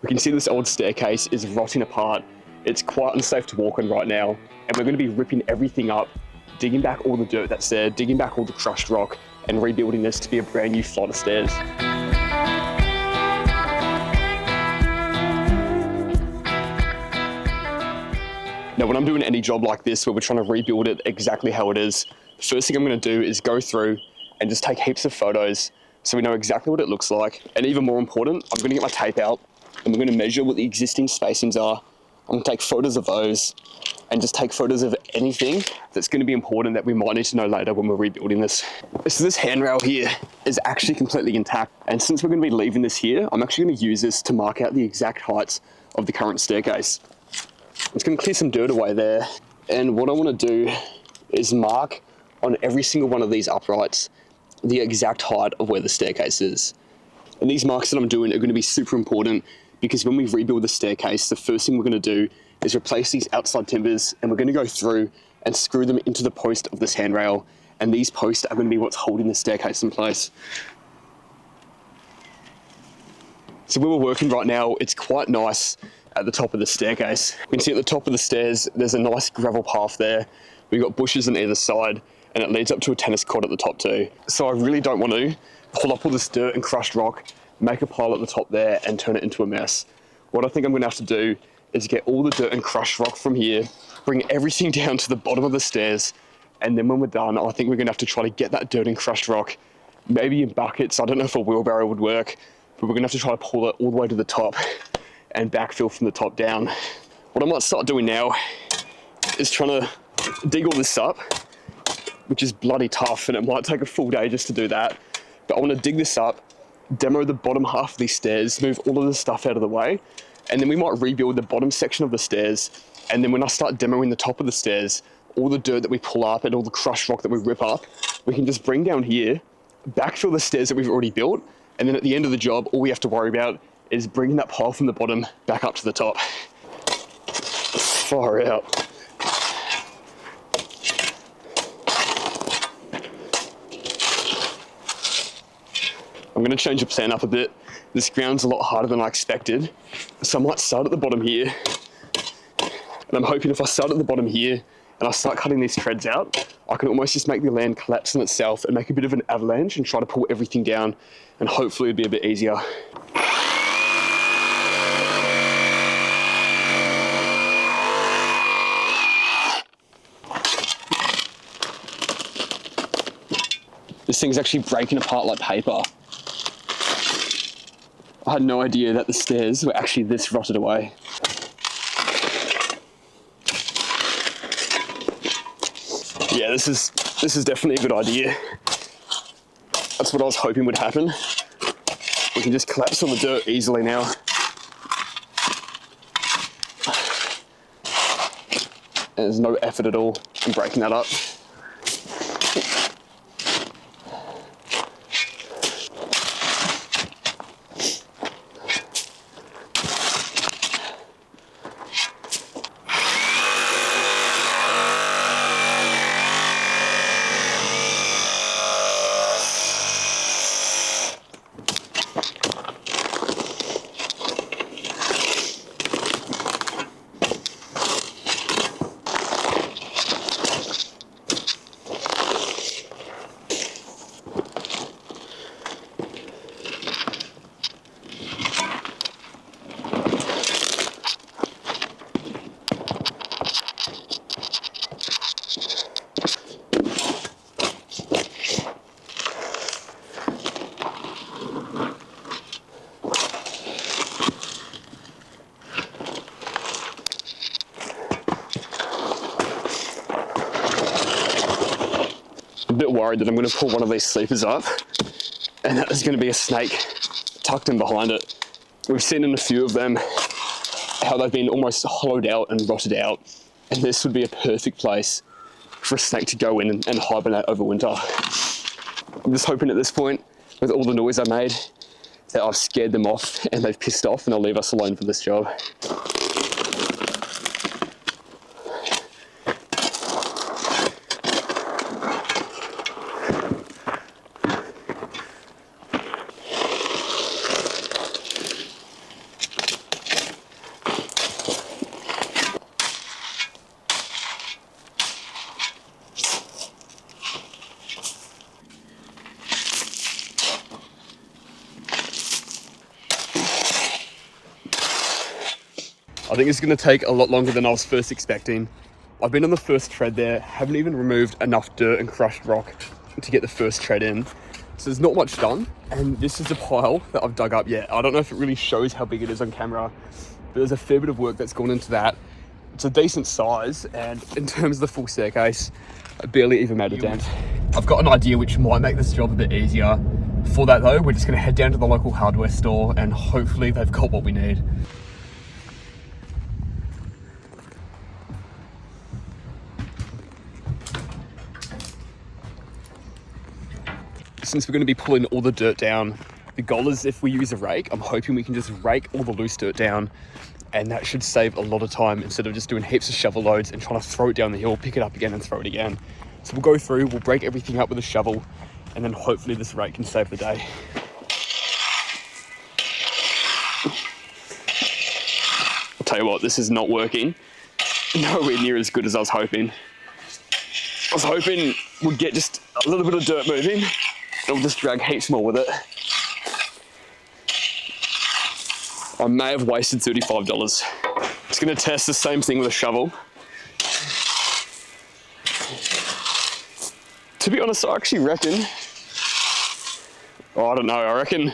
can see this old staircase is rotting apart. It's quite unsafe to walk on right now, and we're going to be ripping everything up, digging back all the dirt that's there, digging back all the crushed rock, and rebuilding this to be a brand new flight of stairs. Now, when I'm doing any job like this where we're trying to rebuild it exactly how it is, the first thing I'm going to do is go through and just take heaps of photos so we know exactly what it looks like. And even more important, I'm going to get my tape out and we're going to measure what the existing spacings are. I'm going to take photos of those and just take photos of anything that's going to be important that we might need to know later when we're rebuilding this. So this handrail here is actually completely intact. And since we're going to be leaving this here, I'm actually going to use this to mark out the exact heights of the current staircase. I'm just going to clear some dirt away there. And what I want to do is mark on every single one of these uprights the exact height of where the staircase is. And these marks that I'm doing are going to be super important because when we rebuild the staircase, the first thing we're going to do is replace these outside timbers, and we're going to go through and screw them into the post of this handrail. And these posts are going to be what's holding the staircase in place. So where we're working right now, it's quite nice at the top of the staircase. You can see at the top of the stairs, there's a nice gravel path there. We've got bushes on either side, and it leads up to a tennis court at the top too. So I really don't want to pull up all this dirt and crushed rock, make a pile at the top there and turn it into a mess. What I think I'm going to have to do is get all the dirt and crushed rock from here, bring everything down to the bottom of the stairs, and then when we're done, I think we're going to have to try to get that dirt and crushed rock, maybe in buckets. I don't know if a wheelbarrow would work, but we're going to have to try to pull it all the way to the top and backfill from the top down. What I might start doing now is trying to dig all this up, which is bloody tough, and it might take a full day just to do that. But I want to dig this up, demo the bottom half of these stairs, move all of the stuff out of the way, and then we might rebuild the bottom section of the stairs. And then when I start demoing the top of the stairs, all the dirt that we pull up and all the crushed rock that we rip up, we can just bring down here, backfill the stairs that we've already built, and then at the end of the job, all we have to worry about is bringing that pile from the bottom back up to the top. Far out. I'm going to change the plan up a bit. This ground's a lot harder than I expected, so I might start at the bottom here. And I'm hoping if I start at the bottom here and I start cutting these treads out, I can almost just make the land collapse on itself and make a bit of an avalanche and try to pull everything down, and hopefully it'll be a bit easier. This thing's actually breaking apart like paper. I had no idea that the stairs were actually this rotted away. Yeah, this is definitely a good idea. That's what I was hoping would happen. We can just collapse all the dirt easily now. And there's no effort at all in breaking that up. I'm a bit worried that I'm going to pull one of these sleepers up and that there's going to be a snake tucked in behind it. We've seen in a few of them how they've been almost hollowed out and rotted out, and this would be a perfect place for a snake to go in and hibernate over winter. I'm just hoping at this point, with all the noise I made, that I've scared them off and they've pissed off and they'll leave us alone for this job. I think it's going to take a lot longer than I was first expecting. I've been on the first tread there, haven't even removed enough dirt and crushed rock to get the first tread in. So there's not much done, and this is a pile that I've dug up yet. I don't know if it really shows how big it is on camera, but there's a fair bit of work that's gone into that. It's a decent size, and in terms of the full staircase, I barely even made a dent. I've got an idea which might make this job a bit easier. For that though, we're just going to head down to the local hardware store and hopefully they've got what we need. Since we're going to be pulling all the dirt down, the goal is if we use a rake, I'm hoping we can just rake all the loose dirt down, and that should save a lot of time instead of just doing heaps of shovel loads and trying to throw it down the hill, pick it up again and throw it again. So we'll go through, we'll break everything up with a shovel, and then hopefully this rake can save the day. I'll tell you what, this is not working. Nowhere near as good as I was hoping. I was hoping we'd get just a little bit of dirt moving, and we'll just drag heaps more with it. I may have wasted $35. Just gonna test the same thing with a shovel. To be honest, I actually reckon, I don't know, I reckon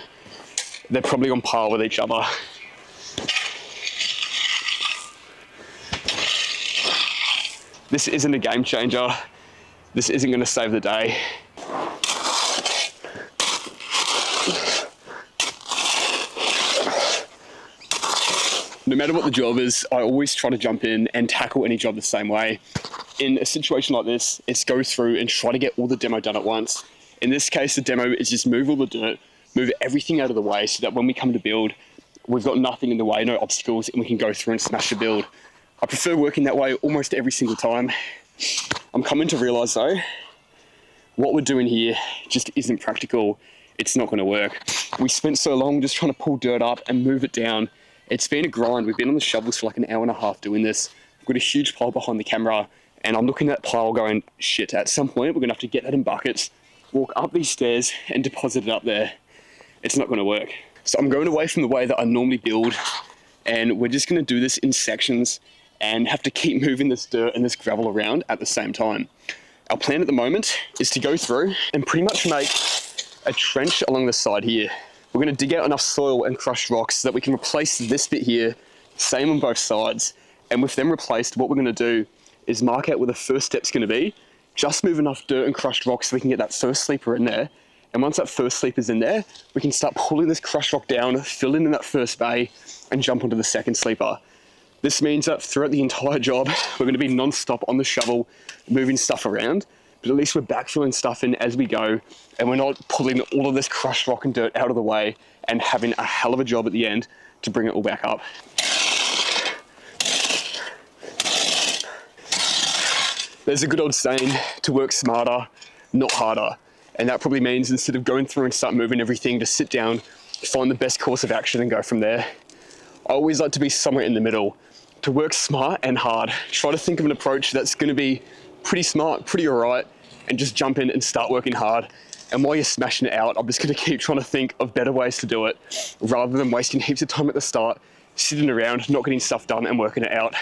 they're probably on par with each other. This isn't a game changer. This isn't gonna save the day. No matter what the job is, I always try to jump in and tackle any job the same way. In a situation like this, it's go through and try to get all the demo done at once. In this case, the demo is just move all the dirt, move everything out of the way so that when we come to build, we've got nothing in the way, no obstacles, and we can go through and smash the build. I prefer working that way almost every single time. I'm coming to realize though, what we're doing here just isn't practical. It's not gonna work. We spent so long just trying to pull dirt up and move it down. It's been a grind. We've been on the shovels for like an hour and a half doing this. We've got a huge pile behind the camera, and I'm looking at that pile going, shit, at some point we're gonna have to get that in buckets, walk up these stairs and deposit it up there. It's not gonna work. So I'm going away from the way that I normally build, and we're just gonna do this in sections and have to keep moving this dirt and this gravel around at the same time. Our plan at the moment is to go through and pretty much make a trench along the side here. We're gonna dig out enough soil and crushed rocks so that we can replace this bit here, same on both sides. And with them replaced, what we're gonna do is mark out where the first step's gonna be, just move enough dirt and crushed rocks so we can get that first sleeper in there. And once that first sleeper's in there, we can start pulling this crushed rock down, fill in that first bay, and jump onto the second sleeper. This means that throughout the entire job, we're gonna be non-stop on the shovel, moving stuff around, but at least we're backfilling stuff in as we go, and we're not pulling all of this crushed rock and dirt out of the way and having a hell of a job at the end to bring it all back up. There's a good old saying, to work smarter, not harder. And that probably means instead of going through and start moving everything, to sit down, find the best course of action and go from there. I always like to be somewhere in the middle, to work smart and hard. Try to think of an approach that's gonna be pretty smart, pretty all right, and just jump in and start working hard. And while you're smashing it out, I'm just gonna keep trying to think of better ways to do it, rather than wasting heaps of time at the start, sitting around, not getting stuff done and working it out.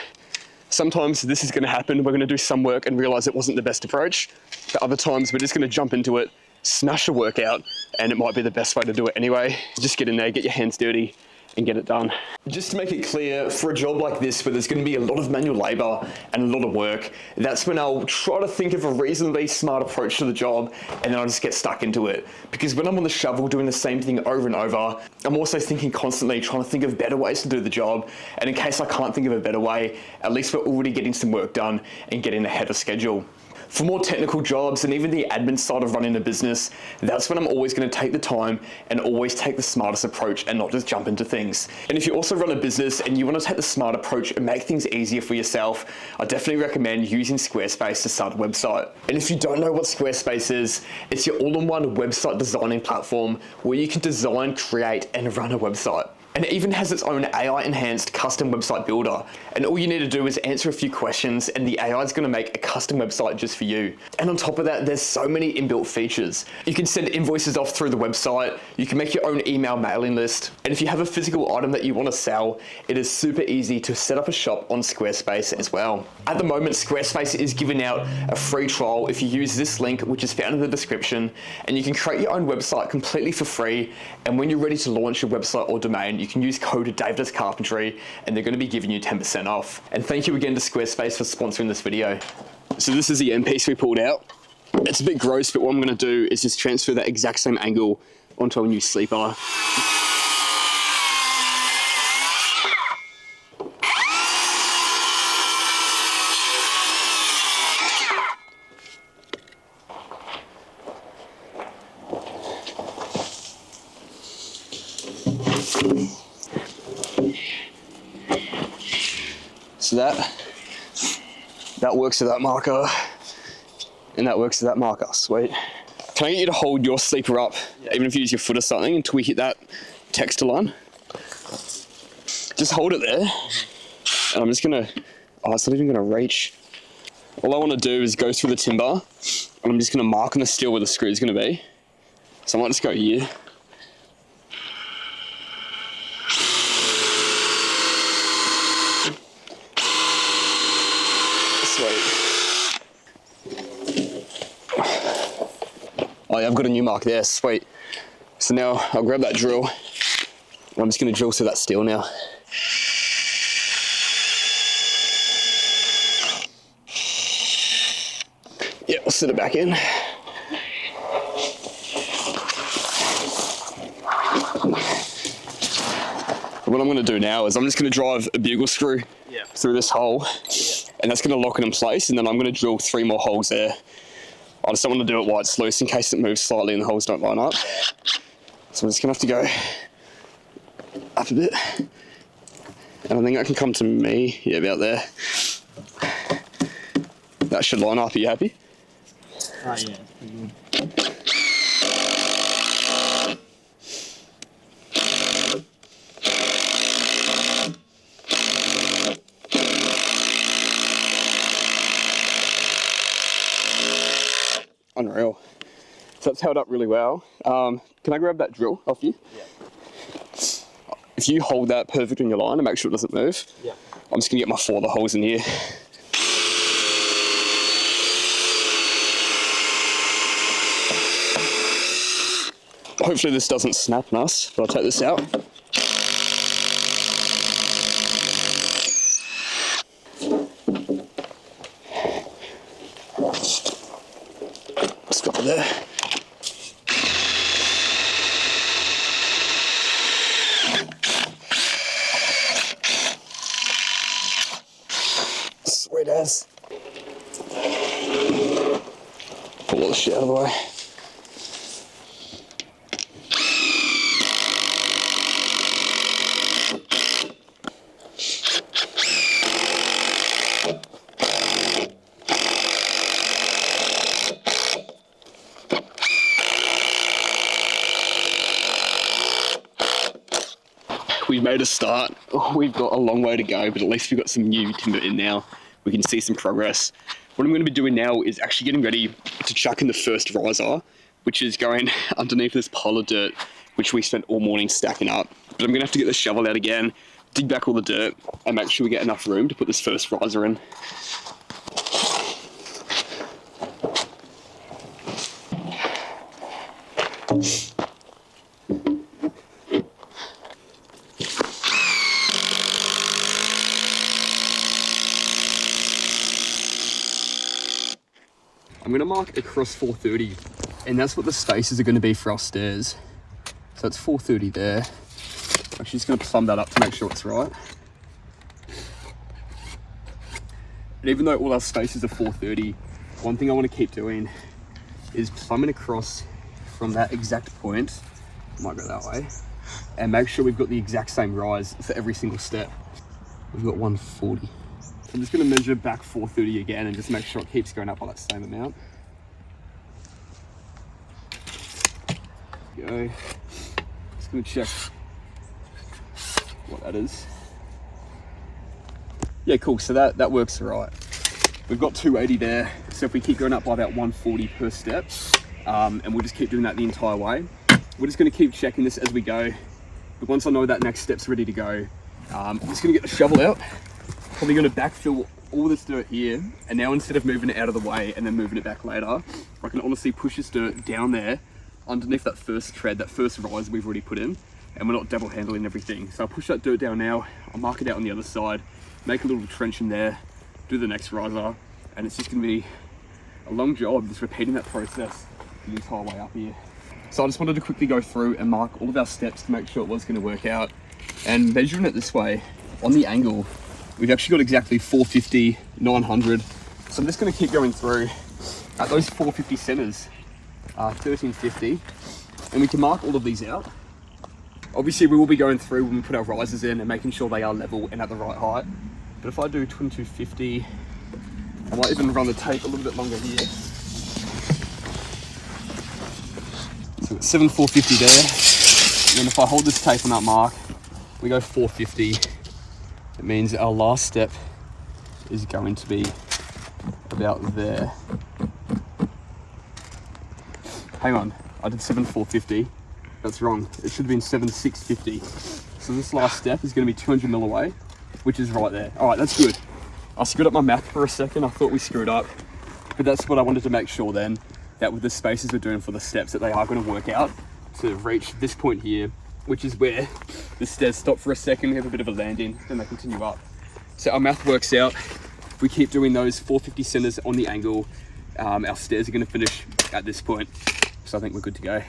Sometimes this is gonna happen. We're gonna do some work and realize it wasn't the best approach. But other times we're just gonna jump into it, smash the work out, and it might be the best way to do it anyway. Just get in there, get your hands dirty, and get it done. Just to make it clear, for a job like this where there's going to be a lot of manual labor and a lot of work, that's when I'll try to think of a reasonably smart approach to the job, and then I'll just get stuck into it. Because when I'm on the shovel doing the same thing over and over, I'm also thinking constantly, trying to think of better ways to do the job, and in case I can't think of a better way, at least we're already getting some work done and getting ahead of schedule. For more technical jobs and even the admin side of running a business, that's when I'm always going to take the time and always take the smartest approach and not just jump into things. And if you also run a business and you want to take the smart approach and make things easier for yourself, I definitely recommend using Squarespace to start a website. And if you don't know what Squarespace is, it's your all-in-one website designing platform where you can design, create, and run a website. And it even has its own AI-enhanced custom website builder. And all you need to do is answer a few questions and the AI is going to make a custom website just for you. And on top of that, there's so many inbuilt features. You can send invoices off through the website, you can make your own email mailing list, and if you have a physical item that you want to sell, it is super easy to set up a shop on Squarespace as well. At the moment, Squarespace is giving out a free trial if you use this link, which is found in the description, and you can create your own website completely for free. And when you're ready to launch your website or domain, you can use code Does Carpentry, and they're going to be giving you 10% off. And thank you again to Squarespace for sponsoring this video. So this is the end piece we pulled out. It's a bit gross, but what I'm going to do is just transfer that exact same angle onto a new sleeper. So that works to that marker, and that works to that marker. Sweet. Can I get you to hold your sleeper up, even if you use your foot or something, until we hit that texture line? Just hold it there, and I'm just gonna, it's not even gonna reach. All I wanna do is go through the timber, and I'm just gonna mark on the steel where the screw is gonna be. So I might just go here. Oh yeah, I've got a new mark there, sweet. So now I'll grab that drill. I'm just gonna drill through that steel now. Yeah, I'll sit it back in. What I'm gonna do now is I'm just gonna drive a bugle screw through this hole, and that's gonna lock it in place, and then I'm gonna drill 3 more holes there. I just don't want to do it while it's loose in case it moves slightly and the holes don't line up. So I'm just gonna have to go up a bit. And I think that can come to me, yeah, about there. That should line up, are you happy? Oh yeah, it's pretty good. Unreal. So that's held up really well. Can I grab that drill off you? Yeah. If you hold that perfect in your line and make sure it doesn't move, I'm just gonna get my 4 other holes in here. Hopefully this doesn't snap on us, but I'll take this out. Stop it there. Sweet as. Pull all the shit out of the way. We've made a start. We've got a long way to go, but at least we've got some new timber in now. We can see some progress. What I'm going to be doing now is actually getting ready to chuck in the first riser, which is going underneath this pile of dirt, which we spent all morning stacking up. But I'm going to have to get the shovel out again, dig back all the dirt, and make sure we get enough room to put this first riser in. I'm going to mark across 430, and that's what the spaces are going to be for our stairs. So it's 430 there. I'm actually just going to plumb that up to make sure it's right. And even though all our spaces are 430, one thing I want to keep doing is plumbing across from that exact point, might go that way, and make sure we've got the exact same rise for every single step. We've got 140. I'm just going to measure back 430 again and just make sure it keeps going up by that same amount. Go. Just going to check what that is. Yeah, cool, so that works all right. We've got 280 there, so if we keep going up by about 140 per step, and we'll just keep doing that the entire way. We're just gonna keep checking this as we go, but once I know that next step's ready to go, I'm just gonna get the shovel out, probably gonna backfill all this dirt here, and now instead of moving it out of the way and then moving it back later, I can honestly push this dirt down there underneath that first tread, that first rise we've already put in, and we're not double handling everything. So I'll push that dirt down now, I'll mark it out on the other side, make a little trench in there, do the next riser, and it's just gonna be a long job just repeating that process the entire way up here. So I just wanted to quickly go through and mark all of our steps to make sure it was gonna work out. And measuring it this way, on the angle, we've actually got exactly 450, 900. So I'm just gonna keep going through at those 450 centers, 1350, and we can mark all of these out. Obviously we will be going through when we put our risers in and making sure they are level and at the right height. But if I do 2250, I might even run the tape a little bit longer here. So it's 7450 there. And then if I hold this tape on that mark, we go 450. It means our last step is going to be about there. Hang on, I did 7450. That's wrong. It should have been 7650. So this last step is going to be 200 mil away, which is right there. All right, that's good. I screwed up my math for a second. I thought we screwed up, but that's what I wanted to make sure then, that with the spaces we're doing for the steps, that they are going to work out to reach this point here, which is where the stairs stop for a second, we have a bit of a landing, then they continue up. So our math works out. If we keep doing those 450 centers on the angle, our stairs are going to finish at this point. So I think we're good to go.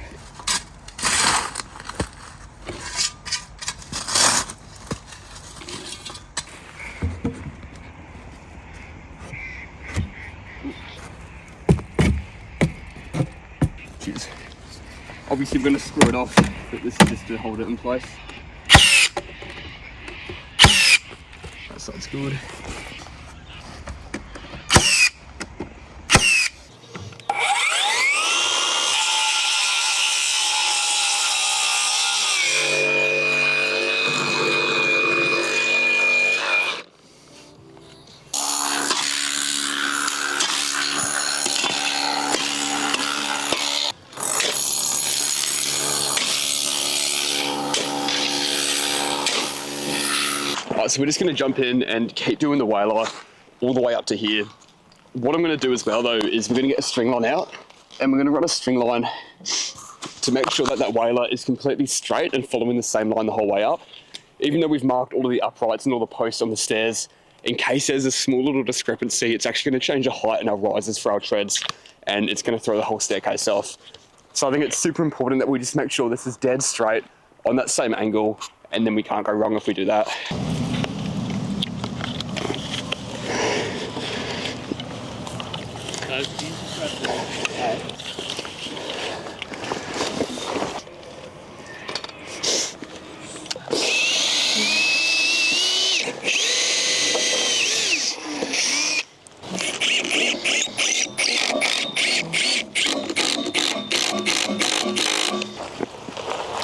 Cheers. Obviously we're going to screw it off, but this is just to hold it in place. That side's good. Alright, so we're just going to jump in and keep doing the whaler all the way up to here. What I'm going to do as well though is we're going to get a string line out, and we're going to run a string line to make sure that that whaler is completely straight and following the same line the whole way up. Even though we've marked all of the uprights and all the posts on the stairs, in case there's a small little discrepancy, it's actually going to change the height in our risers for our treads, and it's going to throw the whole staircase off. So I think it's super important that we just make sure this is dead straight on that same angle, and then we can't go wrong if we do that.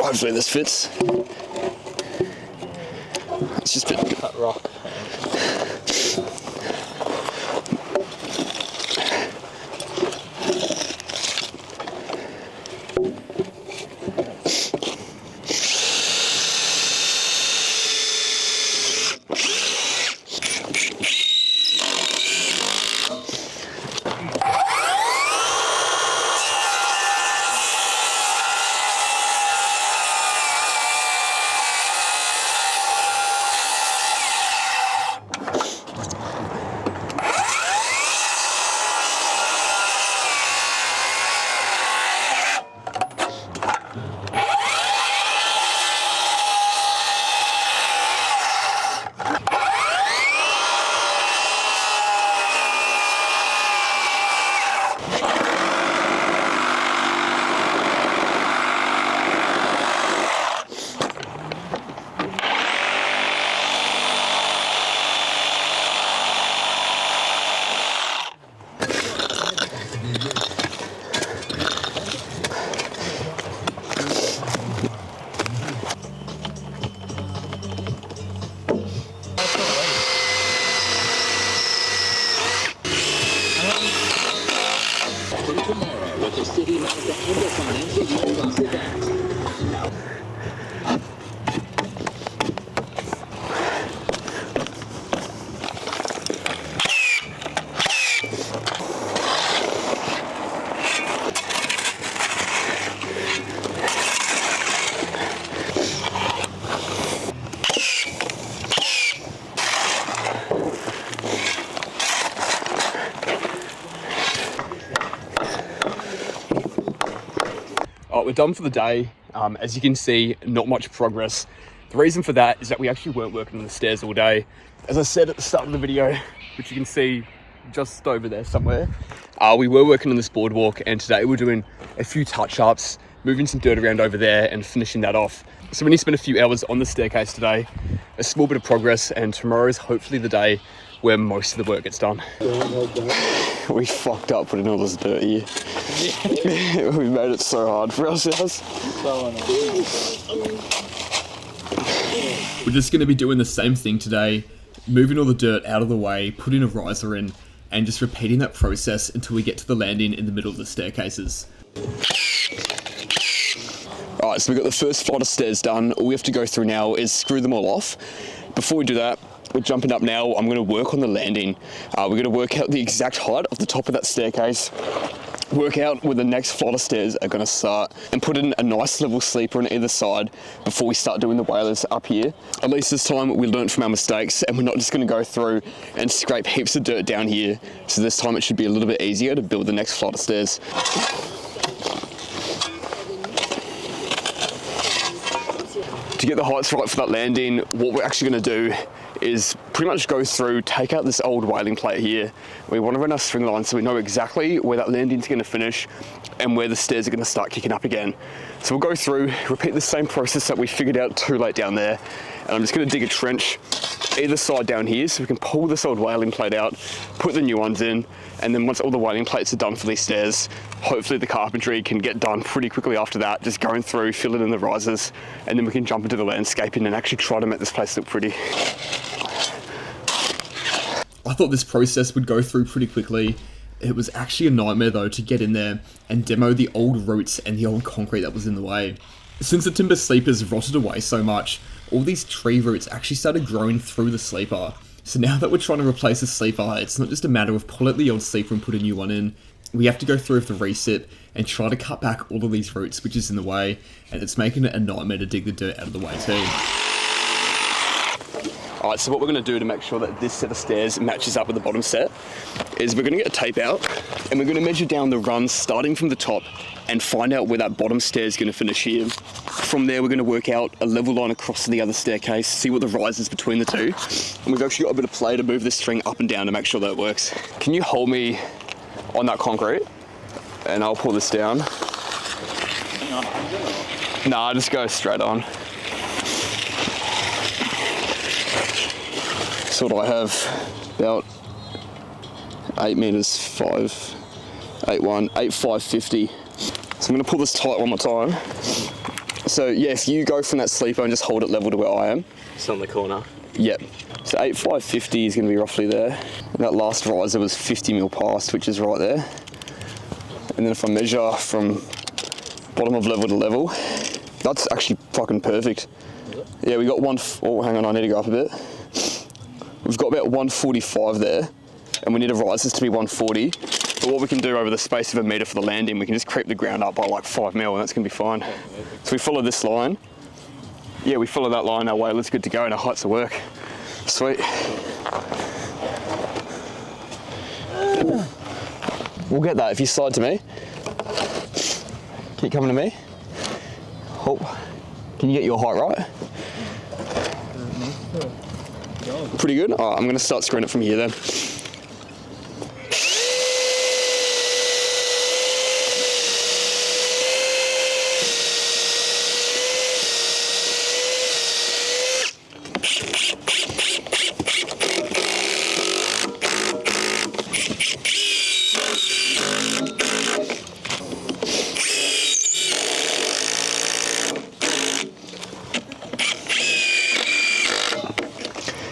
Hopefully this fits. It's just a bit cut rock. All right, we're done for the day. As you can see, not much progress. The reason for that is that we actually weren't working on the stairs all day. As I said at the start of the video, which you can see just over there somewhere, we were working on this boardwalk, and today we're doing a few touch-ups, moving some dirt around over there and finishing that off. So we only spent a few hours on the staircase today, a small bit of progress, and tomorrow is hopefully the day where most of the work gets done. We fucked up putting all this dirt here. Yeah. We made it so hard for ourselves. We're just going to be doing the same thing today, moving all the dirt out of the way, putting a riser in, and just repeating that process until we get to the landing in the middle of the staircases. Alright, so we've got the first flight of stairs done. All we have to go through now is screw them all off. Before we do that, we're jumping up now. I'm going to work on the landing. We're going to work out the exact height of the top of that staircase, work out where the next flight of stairs are going to start, and put in a nice level sleeper on either side before we start doing the whalers up here. At least this time we learned from our mistakes, and we're not just going to go through and scrape heaps of dirt down here. So this time it should be a little bit easier to build the next flight of stairs. To get the heights right for that landing, what we're actually going to do is pretty much go through, take out this old whaling plate here. We want to run our string line so we know exactly where that landing's going to finish and where the stairs are going to start kicking up again. So we'll go through, repeat the same process that we figured out too late down there, and I'm just going to dig a trench either side down here so we can pull this old whaling plate out, put the new ones in, and then once all the whaling plates are done for these stairs, hopefully the carpentry can get done pretty quickly after that, just going through, filling in the risers, and then we can jump into the landscaping and actually try to make this place look pretty. I thought this process would go through pretty quickly. It was actually a nightmare though to get in there and demo the old roots and the old concrete that was in the way. Since the timber sleepers rotted away so much, all these tree roots actually started growing through the sleeper. So now that we're trying to replace the sleeper, it's not just a matter of pull out the old sleeper and put a new one in. We have to go through with the resit and try to cut back all of these roots which is in the way, and it's making it a nightmare to dig the dirt out of the way too. Alright, so what we're going to do to make sure that this set of stairs matches up with the bottom set is we're going to get a tape out and we're going to measure down the runs starting from the top and find out where that bottom stair is going to finish here. From there, we're going to work out a level line across to the other staircase, see what the rise is between the two, and we've actually got a bit of play to move this string up and down to make sure that it works. Can you hold me on that concrete and I'll pull this down? Nah, just go straight on. So what do I have? About 8 meters, 8.550. So I'm gonna pull this tight one more time. So yeah, if you go from that sleeper and just hold it level to where I am. It's on the corner. Yep. So 8.550 is gonna be roughly there. And that last riser was 50 mil past, which is right there. And then if I measure from bottom of level to level, that's actually fucking perfect. Yeah, we got oh, hang on, I need to go up a bit. We've got about 145 there, and we need a risers to be 140. But what we can do over the space of a metre for the landing, we can just creep the ground up by like 5 mil, and that's going to be fine. So we follow this line. Yeah, we follow that line, our whaler's good to go, and our heights will work. Sweet. We'll get that if you slide to me. Keep coming to me. Oh. Can you get your height right? Pretty good? Alright, I'm going to start screwing it from here then.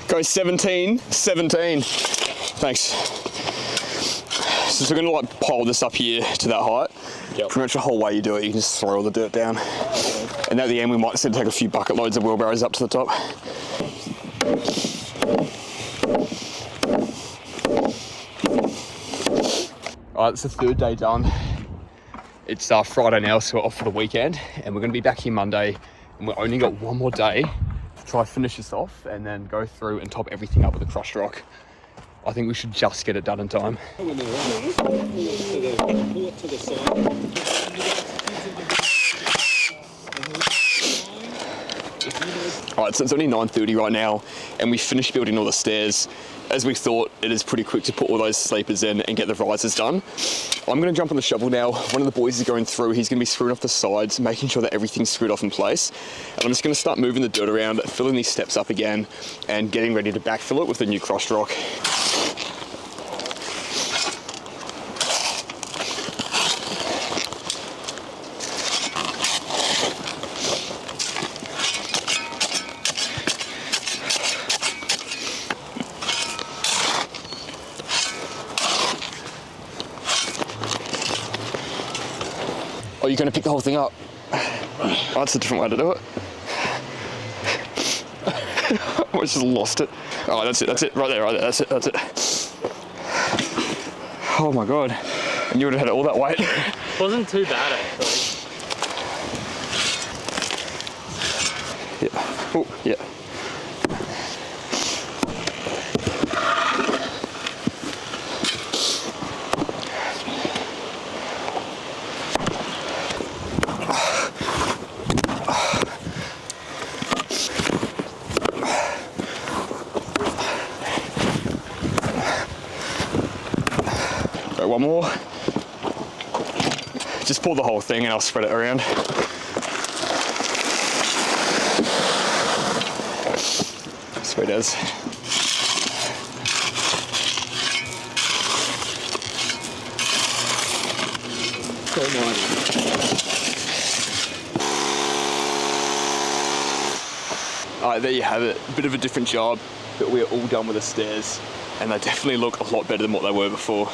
Go 17. Thanks. So we're gonna like pile this up here to that height. Yep. Pretty much the whole way you do it, you can just throw all the dirt down. And at the end we might just take a few bucket loads of wheelbarrows up to the top. Alright, it's the third day done. It's Friday now, so we're off for the weekend, and we're gonna be back here Monday, and we've only got one more day to try finish this off and then go through and top everything up with a crushed rock. I think we should just get it done in time. All right, so it's only 9:30 right now, and we finished building all the stairs. As we thought, it is pretty quick to put all those sleepers in and get the risers done. I'm going to jump on the shovel now. One of the boys is going through. He's going to be screwing off the sides, making sure that everything's screwed off in place. And I'm just going to start moving the dirt around, filling these steps up again, and getting ready to backfill it with the new crushed rock. Oh, you're going to pick the whole thing up? Oh, that's a different way to do it. I just lost it. Oh, that's it, right there, that's it. Oh my God. And you would have had all that weight. Wasn't too bad actually. Yeah. Oh, yeah. Go one more. Just pull the whole thing and I'll spread it around. Sweet as. So mighty. Alright, there you have it. A bit of a different job, but we're all done with the stairs, and they definitely look a lot better than what they were before.